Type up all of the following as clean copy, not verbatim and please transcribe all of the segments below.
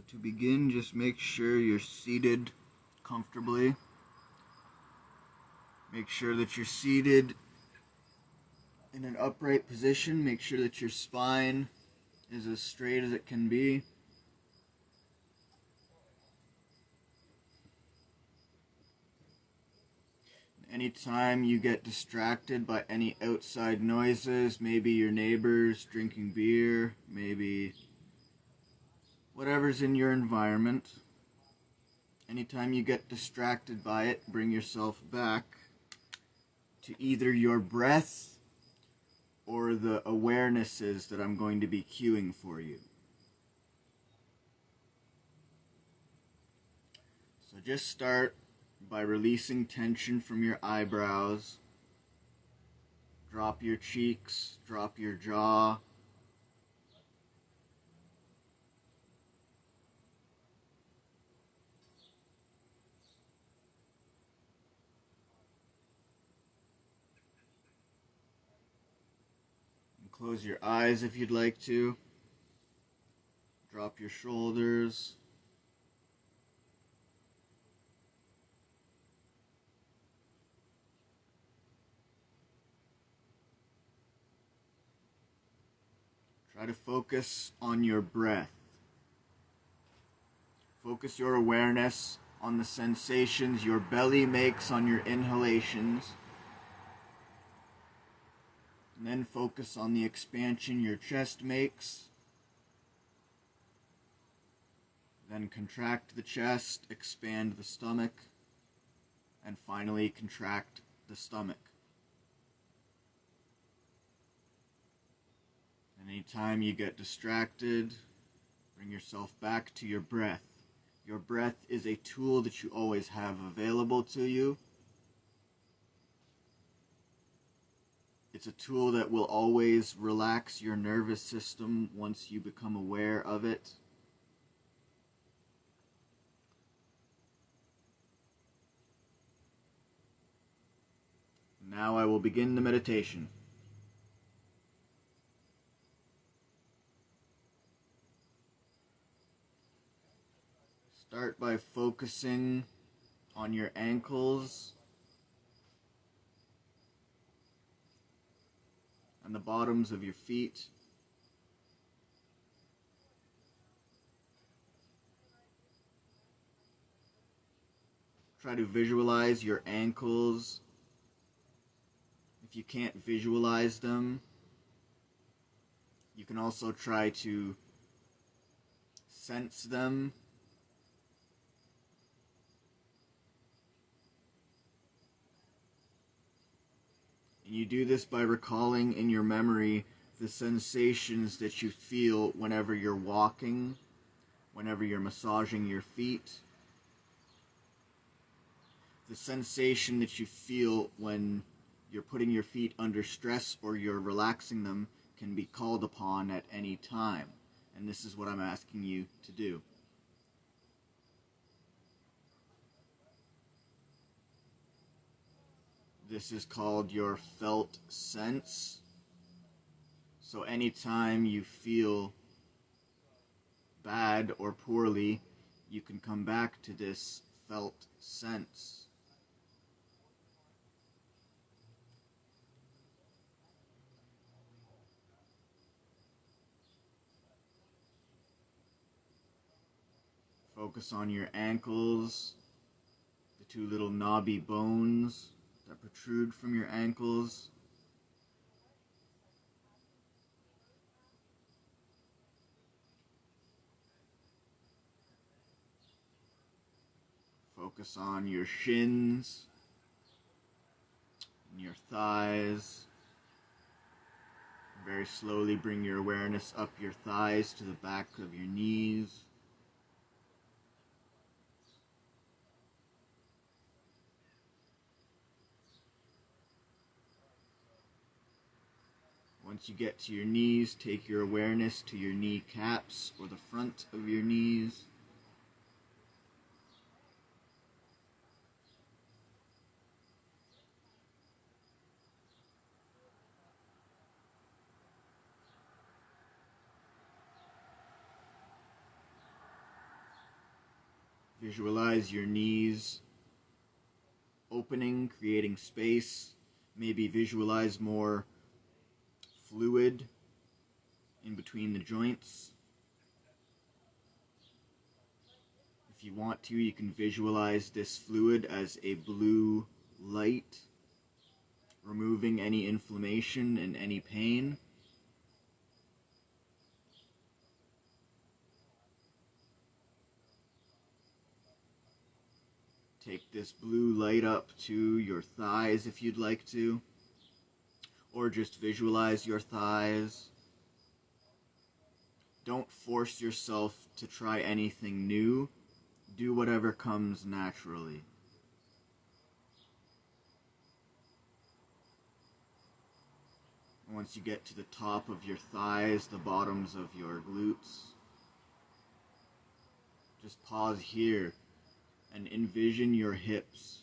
To begin, just make sure you're seated comfortably. Make sure that you're seated in an upright position. Make sure that your spine is as straight as it can be. Anytime you get distracted by any outside noises, maybe your neighbors drinking beer, maybe whatever's in your environment, anytime you get distracted by it, bring yourself back to either your breath or the awarenesses that I'm going to be cueing for you. So just start by releasing tension from your eyebrows. Drop your cheeks, drop your jaw. And close your eyes if you'd like to. Drop your shoulders. Try to focus on your breath. Focus your awareness on the sensations your belly makes on your inhalations. And then focus on the expansion your chest makes. Then contract the chest, expand the stomach, and finally contract the stomach. Anytime you get distracted, bring yourself back to your breath. Your breath is a tool that you always have available to you. It's a tool that will always relax your nervous system once you become aware of it. Now I will begin the meditation. Start by focusing on your ankles and the bottoms of your feet. Try to visualize your ankles. If you can't visualize them, you can also try to sense them. And you do this by recalling in your memory the sensations that you feel whenever you're walking, whenever you're massaging your feet, the sensation that you feel when you're putting your feet under stress or you're relaxing them can be called upon at any time. And this is what I'm asking you to do. This is called your felt sense. So anytime you feel bad or poorly, you can come back to this felt sense. Focus on your ankles, the two little knobby bones that protrude from your ankles. Focus on your shins and your thighs. Very slowly bring your awareness up your thighs to the back of your knees. Once you get to your knees, take your awareness to your kneecaps or the front of your knees. Visualize your knees opening, creating space. Maybe visualize more fluid in between the joints. If you want to, you can visualize this fluid as a blue light, removing any inflammation and any pain. Take this blue light up to your thighs if you'd like to, or just visualize your thighs. Don't force yourself to try anything new. Do whatever comes naturally. Once you get to the top of your thighs, the bottoms of your glutes, just pause here and envision your hips.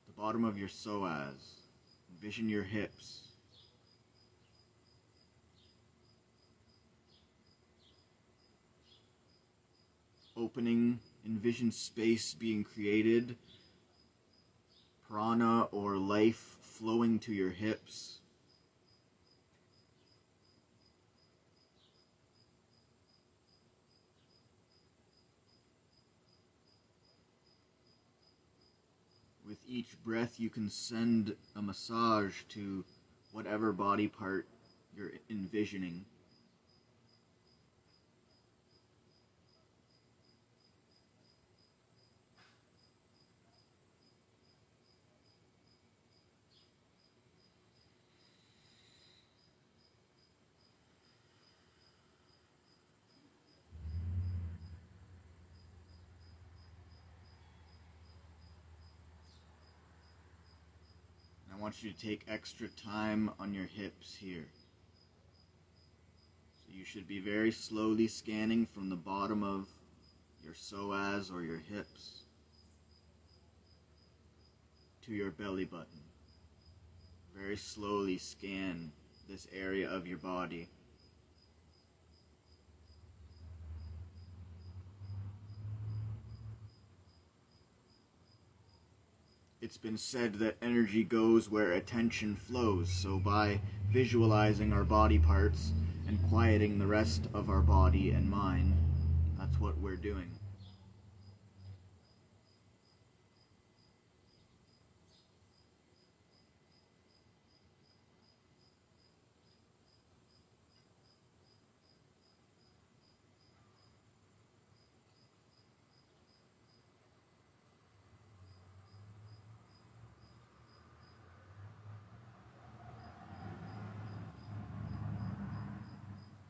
The bottom of your psoas. Envision your hips. Opening, envision space being created, prana or life flowing to your hips. With each breath, you can send a massage to whatever body part you're envisioning. I want you to take extra time on your hips here. So you should be very slowly scanning from the bottom of your psoas or your hips to your belly button. Very slowly scan this area of your body. It's been said that energy goes where attention flows, so by visualizing our body parts and quieting the rest of our body and mind, that's what we're doing.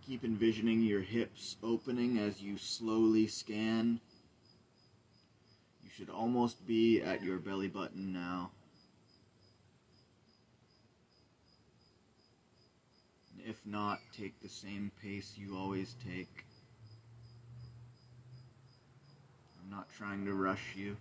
Keep envisioning your hips opening as you slowly scan. You should almost be at your belly button now. And if not, take the same pace you always take. I'm not trying to rush you.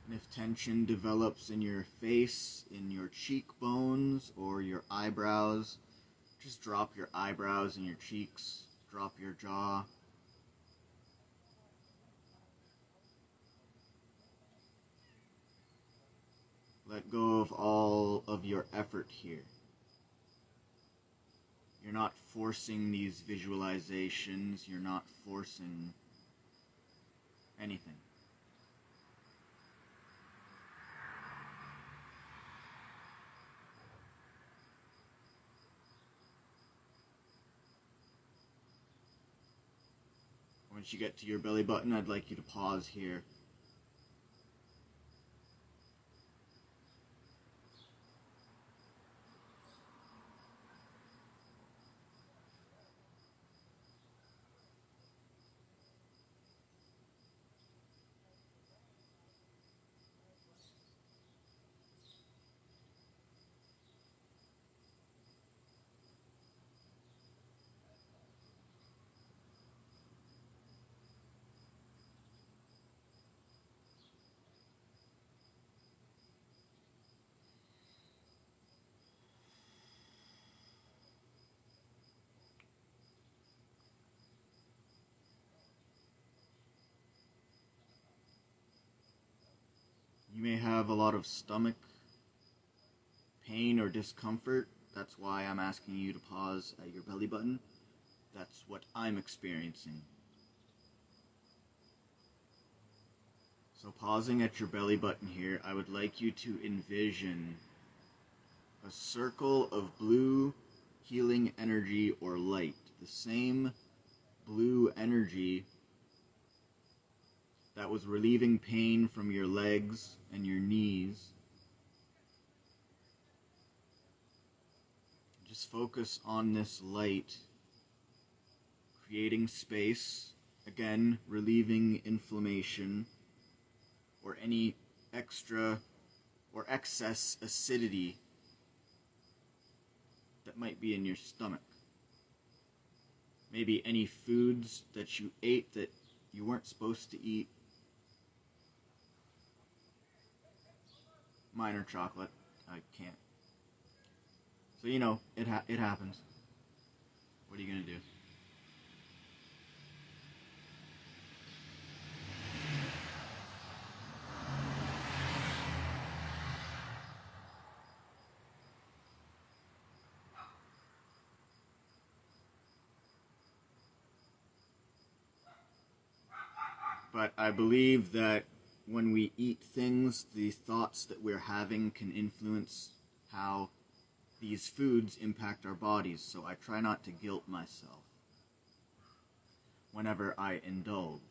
And if tension develops in your face, in your cheekbones, or your eyebrows, just drop your eyebrows and your cheeks, drop your jaw. Let go of all of your effort here. You're not forcing these visualizations, you're not forcing anything. Once you get to your belly button, I'd like you to pause here. You may have a lot of stomach pain or discomfort. That's why I'm asking you to pause at your belly button. That's what I'm experiencing. So pausing at your belly button here, I would like you to envision a circle of blue healing energy or light. The same blue energy that was relieving pain from your legs and your knees. Just focus on this light, creating space, again, relieving inflammation or any extra or excess acidity that might be in your stomach. Maybe any foods that you ate that you weren't supposed to eat. Mine are chocolate. I can't. So, you know, it happens. What are you going to do? But I believe that when we eat things, the thoughts that we're having can influence how these foods impact our bodies. So I try not to guilt myself whenever I indulge.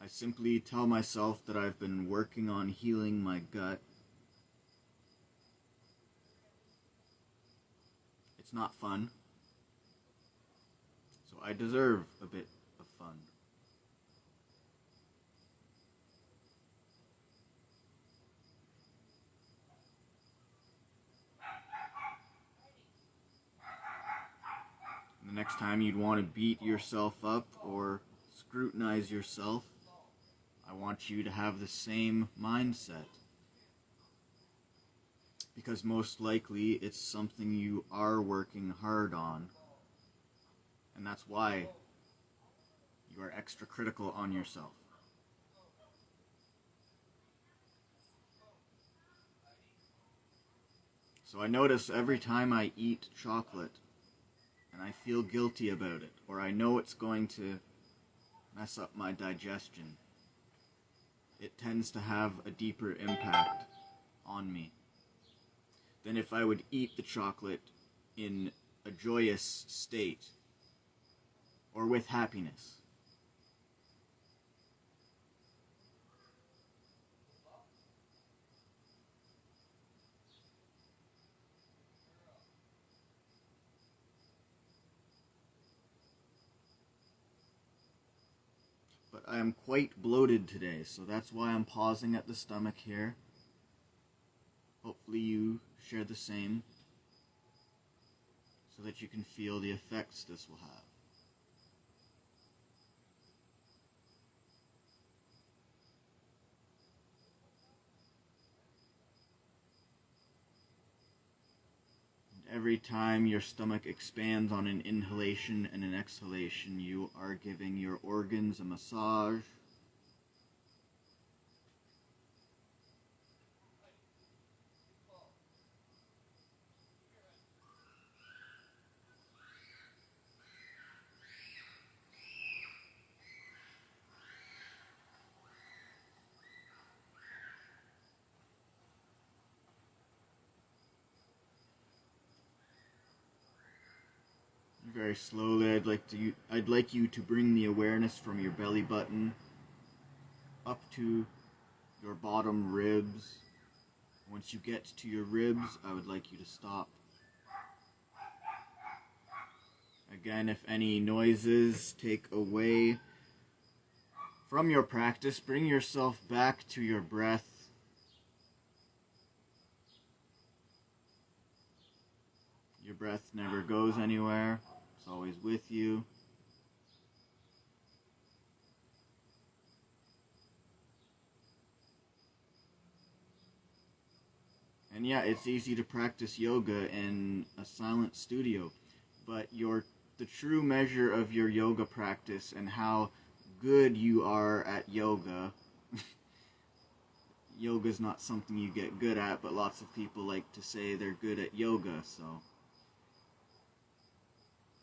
I simply tell myself that I've been working on healing my gut. It's not fun. So I deserve a bit of fun. The next time you'd want to beat yourself up or scrutinize yourself, I want you to have the same mindset. Because most likely it's something you are working hard on. And that's why you are extra critical on yourself. So I notice every time I eat chocolate and I feel guilty about it, or I know it's going to mess up my digestion, it tends to have a deeper impact on me than if I would eat the chocolate in a joyous state or with happiness. But I am quite bloated today, so that's why I'm pausing at the stomach here. Hopefully you share the same, so that you can feel the effects this will have. And every time your stomach expands on an inhalation and an exhalation, you are giving your organs a massage. Very slowly, I'd like you to bring the awareness from your belly button up to your bottom ribs. Once you get to your ribs, I would like you to stop. Again, if any noises take away from your practice, bring yourself back to your breath. Your breath never goes anywhere. It's always with you. And yeah, it's easy to practice yoga in a silent studio, but the true measure of your yoga practice and how good you are at yoga. Yoga's not something you get good at, but lots of people like to say they're good at yoga, so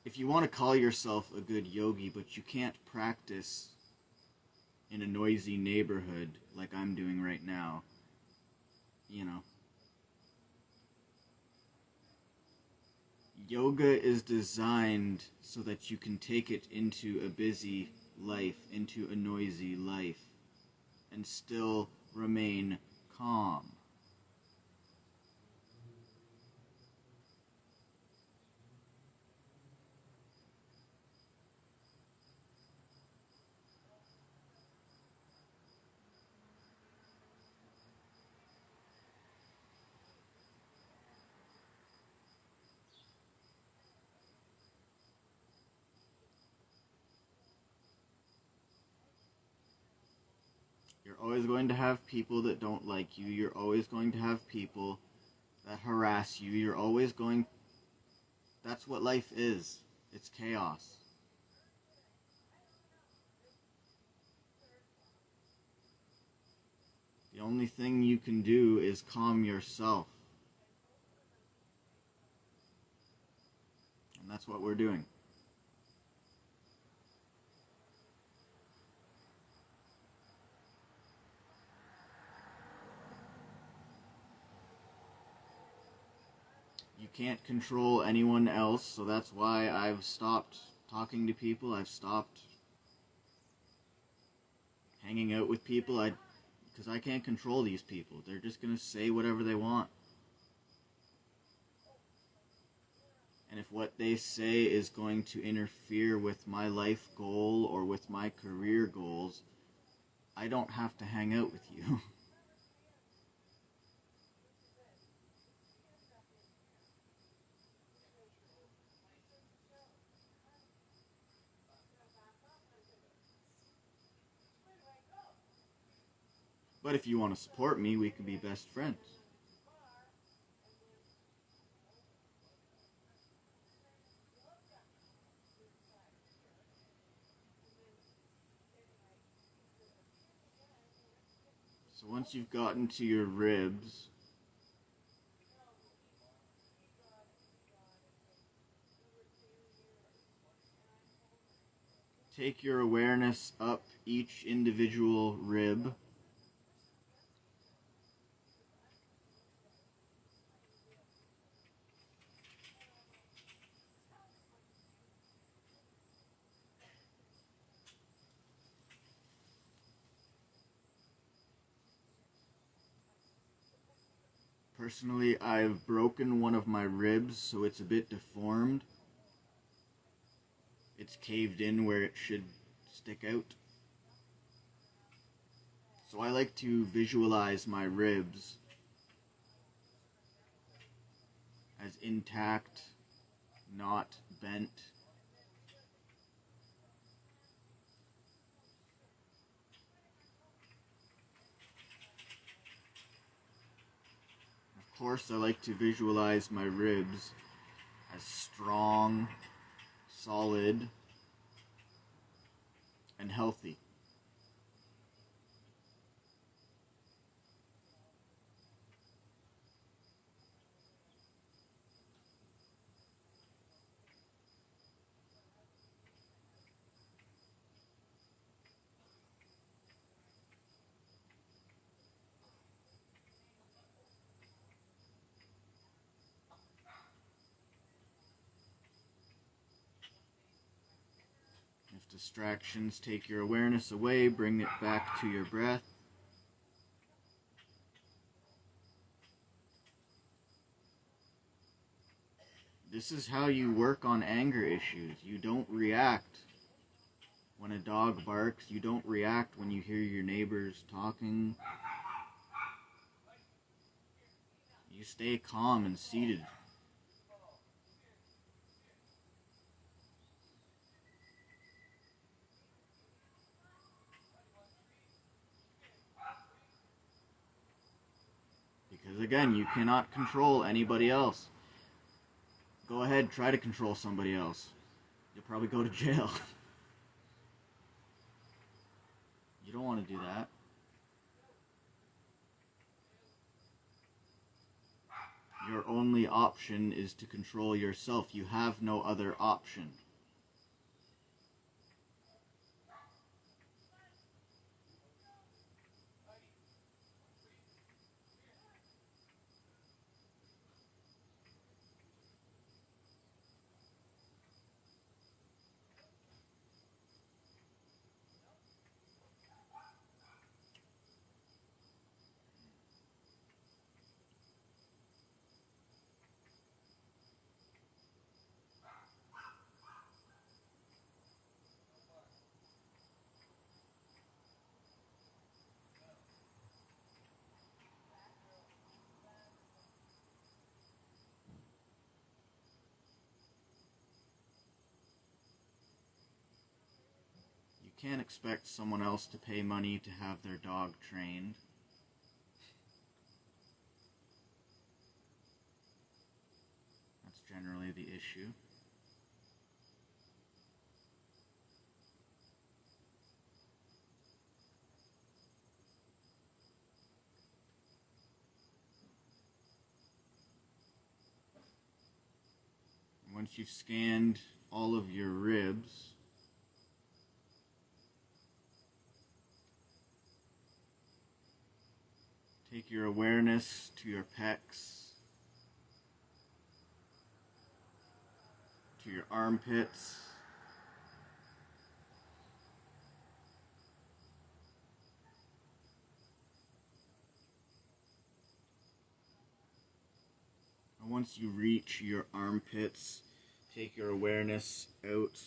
if you want to call yourself a good yogi, but you can't practice in a noisy neighborhood like I'm doing right now, you know, yoga is designed so that you can take it into a busy life, into a noisy life, and still remain calm. You're always going to have people that don't like you. You're always going to have people that harass you. You're always going... That's what life is. It's chaos. The only thing you can do is calm yourself. And that's what we're doing. You can't control anyone else, so that's why I've stopped talking to people. I've stopped hanging out with people. Because I can't control these people. They're just going to say whatever they want. And if what they say is going to interfere with my life goal or with my career goals, I don't have to hang out with you. But if you want to support me, we can be best friends. So once you've gotten to your ribs, take your awareness up each individual rib. Personally, I've broken one of my ribs, so it's a bit deformed. It's caved in where it should stick out. So I like to visualize my ribs as intact, not bent. Of course, I like to visualize my ribs as strong, solid, and healthy. If distractions take your awareness away, bring it back to your breath. This is how you work on anger issues. You don't react when a dog barks. You don't react when you hear your neighbors talking. You stay calm and seated. Because again, you cannot control anybody else. Go ahead, try to control somebody else. You'll probably go to jail. You don't want to do that. Your only option is to control yourself. You have no other option. You can't expect someone else to pay money to have their dog trained. That's generally the issue. Once you've scanned all of your ribs, take your awareness to your pecs, to your armpits, and once you reach your armpits, take your awareness out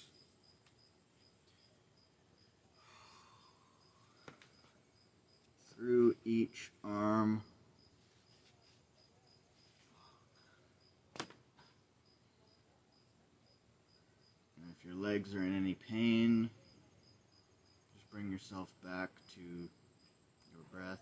through each arm. And if your legs are in any pain, just bring yourself back to your breath.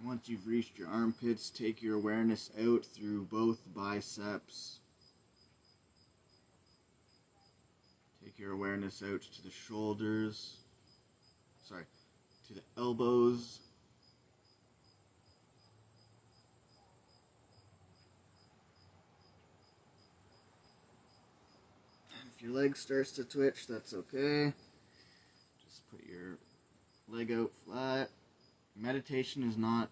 Once you've reached your armpits, take your awareness out through both biceps. Take your awareness out to the shoulders. To the elbows. And if your leg starts to twitch, that's okay. Just put your leg out flat. Meditation is not,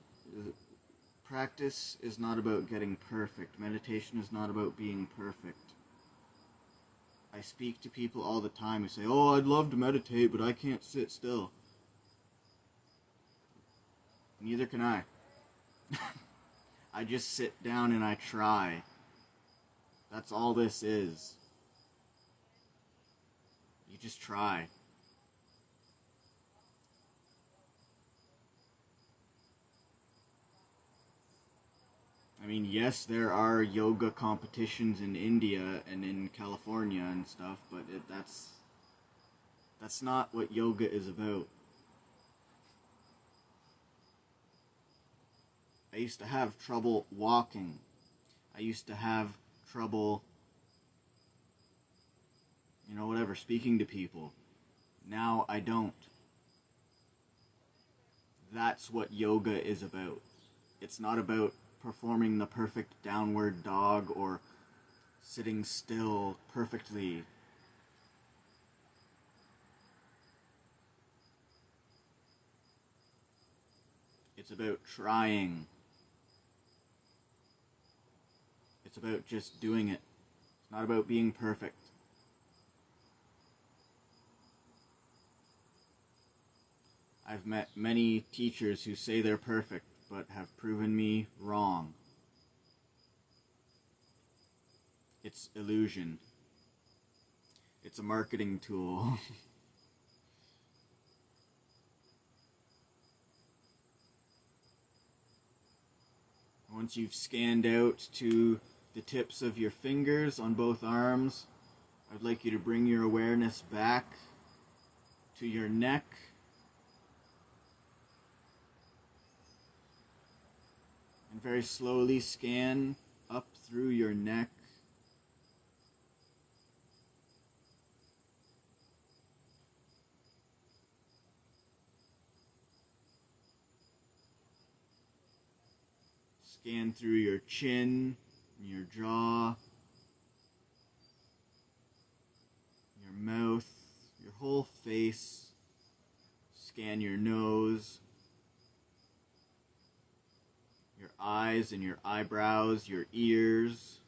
practice is not about getting perfect. Meditation is not about being perfect. I speak to people all the time who say, oh, I'd love to meditate, but I can't sit still. Neither can I. I just sit down and I try. That's all this is. You just try. I mean, yes, there are yoga competitions in India and in California and stuff, but that's not what yoga is about. I used to have trouble walking. I used to have trouble, speaking to people. Now I don't. That's what yoga is about. It's not about performing the perfect downward dog or sitting still perfectly. It's about trying. It's about just doing it. It's not about being perfect. I've met many teachers who say they're perfect, but have proven me wrong. It's illusion. It's a marketing tool. Once you've scanned out to the tips of your fingers on both arms, I'd like you to bring your awareness back to your neck. And very slowly scan up through your neck. Scan through your chin, your jaw, your mouth, your whole face. Scan your nose, your eyes and your eyebrows, your ears.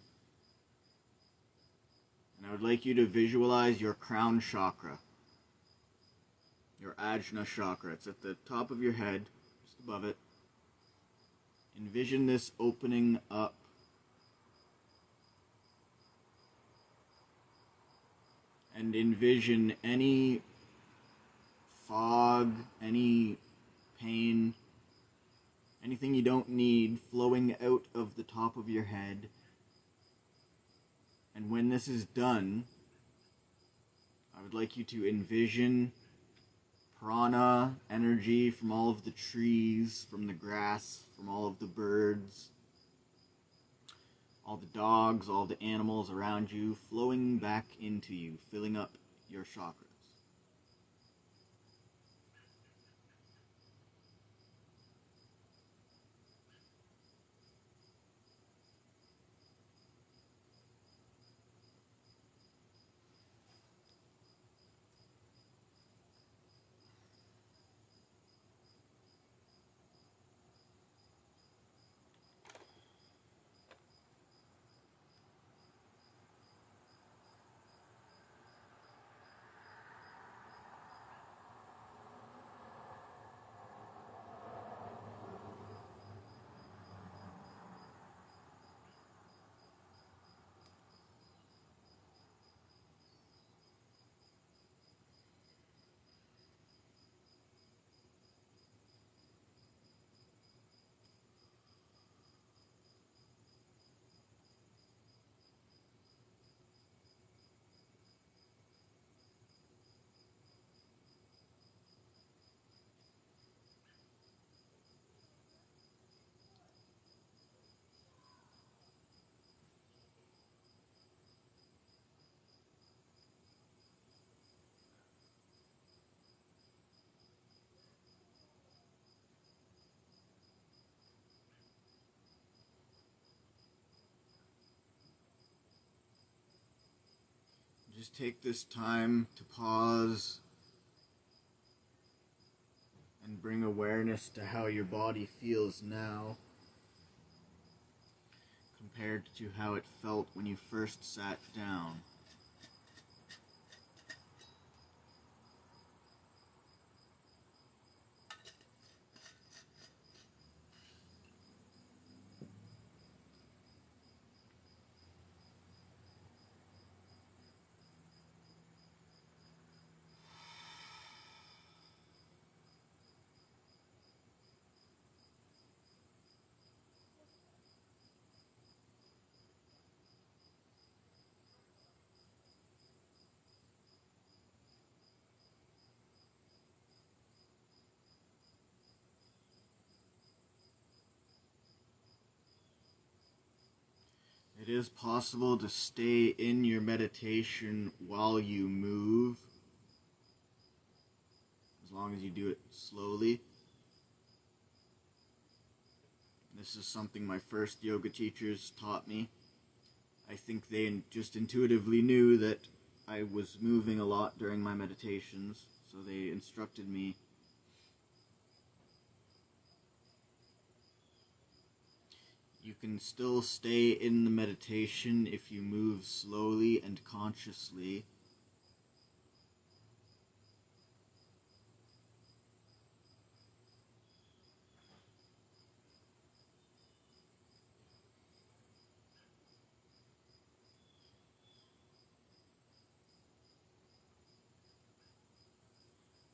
And I would like you to visualize your crown chakra, your Ajna chakra. It's at the top of your head, just above it. Envision this opening up. And envision any fog, any pain, anything you don't need flowing out of the top of your head. And when this is done, I would like you to envision prana, energy from all of the trees, from the grass, from all of the birds, all the dogs, all the animals around you, flowing back into you, filling up your chakras. Just take this time to pause and bring awareness to how your body feels now compared to how it felt when you first sat down. It is possible to stay in your meditation while you move, as long as you do it slowly. This is something my first yoga teachers taught me. I think they just intuitively knew that I was moving a lot during my meditations, so they instructed me. You can still stay in the meditation if you move slowly and consciously.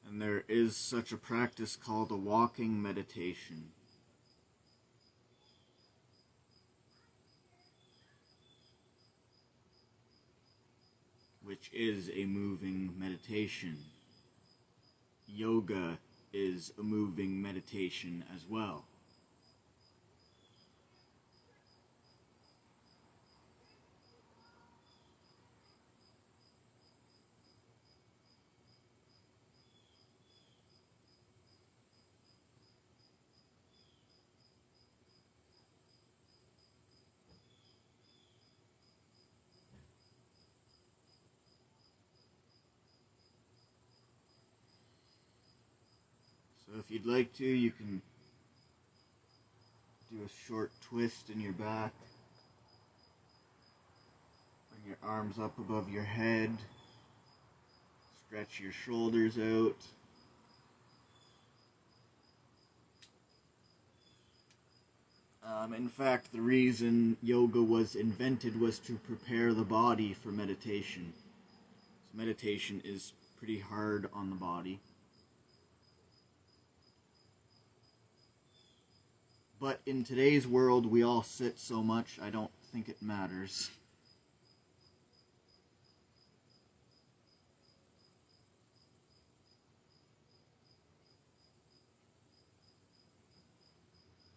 And there is such a practice called a walking meditation. which is a moving meditation. Yoga is a moving meditation as well. So if you'd like to, you can do a short twist in your back. Bring your arms up above your head. Stretch your shoulders out. In fact, the reason yoga was invented was to prepare the body for meditation. So meditation is pretty hard on the body. But in today's world, we all sit so much, I don't think it matters.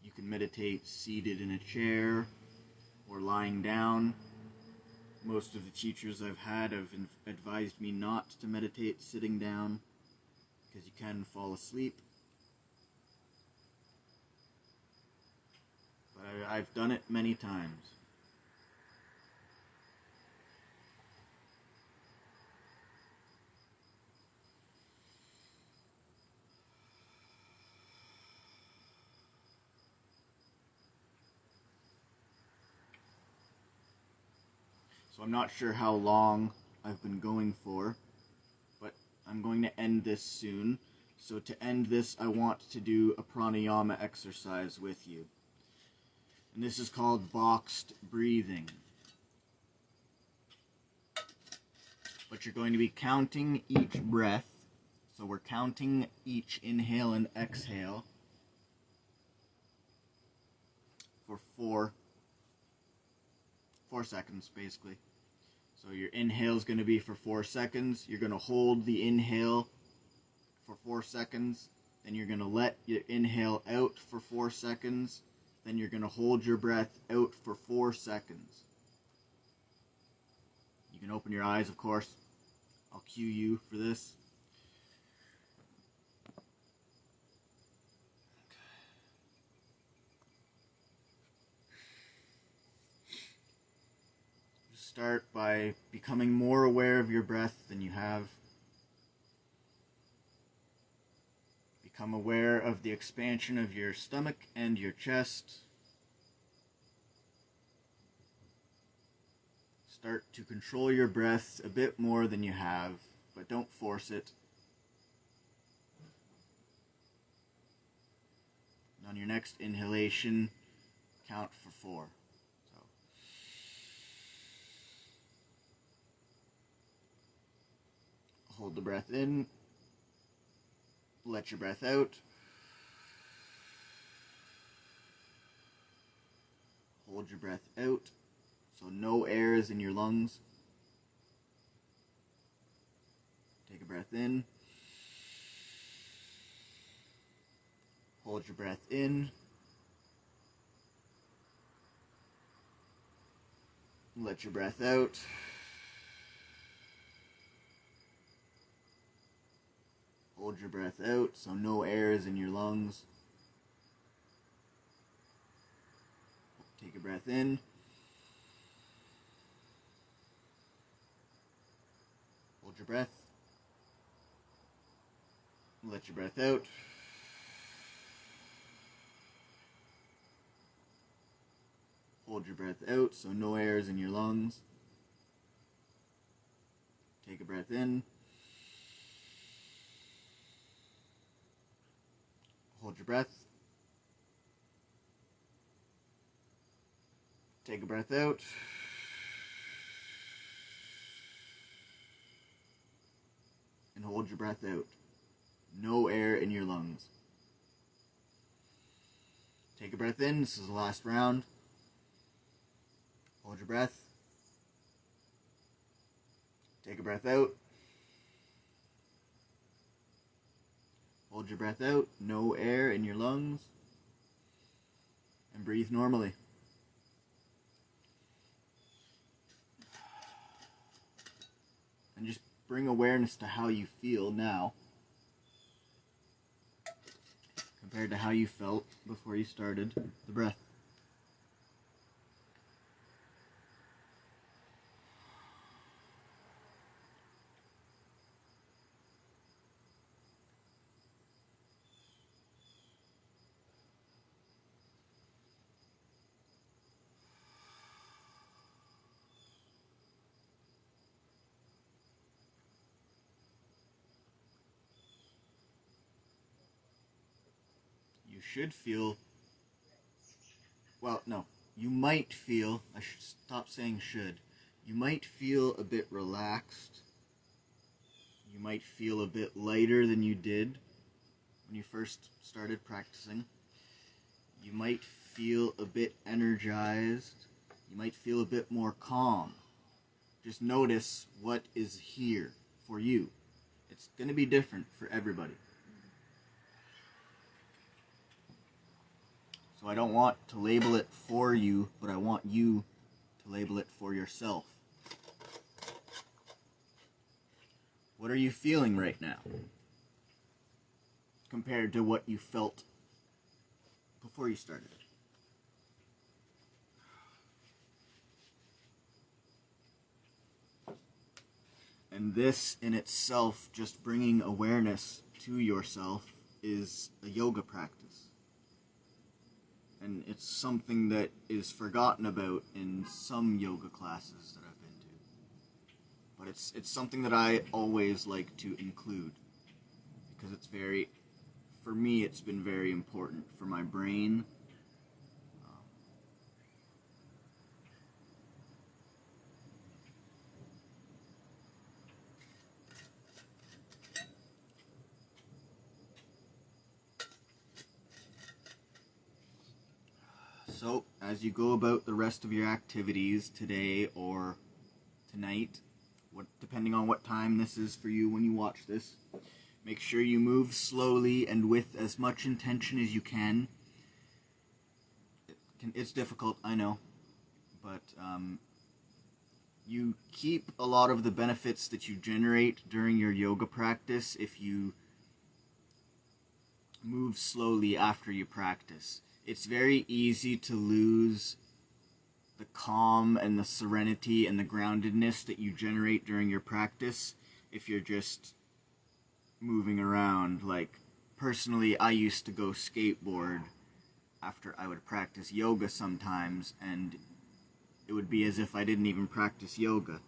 You can meditate seated in a chair or lying down. Most of the teachers I've had have advised me not to meditate sitting down because you can fall asleep. But I've done it many times. So I'm not sure how long I've been going for, but I'm going to end this soon. So to end this, I want to do a pranayama exercise with you. And this is called boxed breathing. But you're going to be counting each breath. So we're counting each inhale and exhale for four seconds, basically. So your inhale is going to be for 4 seconds. You're going to hold the inhale for 4 seconds. Then you're going to let your inhale out for 4 seconds. Then you're going to hold your breath out for 4 seconds. You can open your eyes, of course. I'll cue you for this. Start by becoming more aware of your breath than you have. Become aware of the expansion of your stomach and your chest. Start to control your breath a bit more than you have, but don't force it. And on your next inhalation, count for 4. Hold the breath in, let your breath out, hold your breath out, so no air is in your lungs. Take a breath in, hold your breath in, let your breath out. Hold your breath out, so no air is in your lungs. Take a breath in. Hold your breath. Let your breath out. Hold your breath out, so no air is in your lungs. Take a breath in. Hold your breath. Take a breath out. And hold your breath out. No air in your lungs. Take a breath in. This is the last round. Hold your breath. Take a breath out. Hold your breath out, no air in your lungs, and breathe normally. And just bring awareness to how you feel now compared to how you felt before you started the breath. You should feel, well, no, you might feel, I should stop saying should, you might feel a bit relaxed. You might feel a bit lighter than you did when you first started practicing. You might feel a bit energized. You might feel a bit more calm. Just notice what is here for you. It's going to be different for everybody. So I don't want to label it for you, but I want you to label it for yourself. What are you feeling right now compared to what you felt before you started? And this in itself, just bringing awareness to yourself, is a yoga practice. And it's something that is forgotten about in some yoga classes that I've been to. But it's something that I always like to include, because it's very, for me, it's been very important for my brain. So, as you go about the rest of your activities today or tonight, depending on what time this is for you when you watch this, make sure you move slowly and with as much intention as you can. It's difficult, I know, but you keep a lot of the benefits that you generate during your yoga practice if you move slowly after you practice. It's very easy to lose the calm and the serenity and the groundedness that you generate during your practice if you're just moving around. Like, personally, I used to go skateboard after I would practice yoga sometimes, and it would be as if I didn't even practice yoga.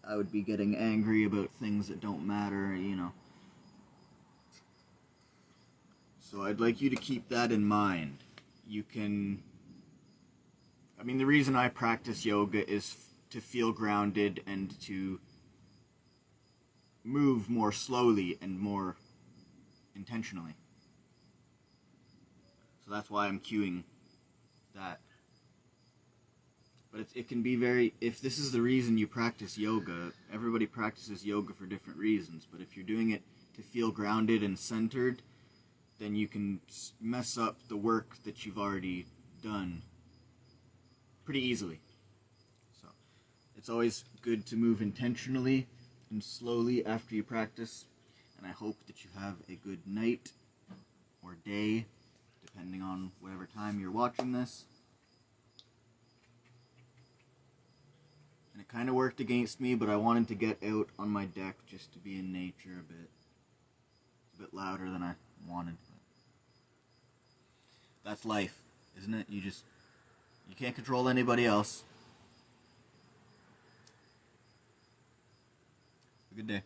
I would be getting angry about things that don't matter, you know. So I'd like you to keep that in mind. You can, I mean, the reason I practice yoga is to feel grounded and to move more slowly and more intentionally. So that's why I'm cueing that. But it can be very, if this is the reason you practice yoga, everybody practices yoga for different reasons, but if you're doing it to feel grounded and centered, then you can mess up the work that you've already done pretty easily. So it's always good to move intentionally and slowly after you practice, and I hope that you have a good night or day, depending on whatever time you're watching this. And it kind of worked against me, but I wanted to get out on my deck just to be in nature a bit. It's a bit louder than I wanted. But that's life, isn't it? You can't control anybody else. Have a good day.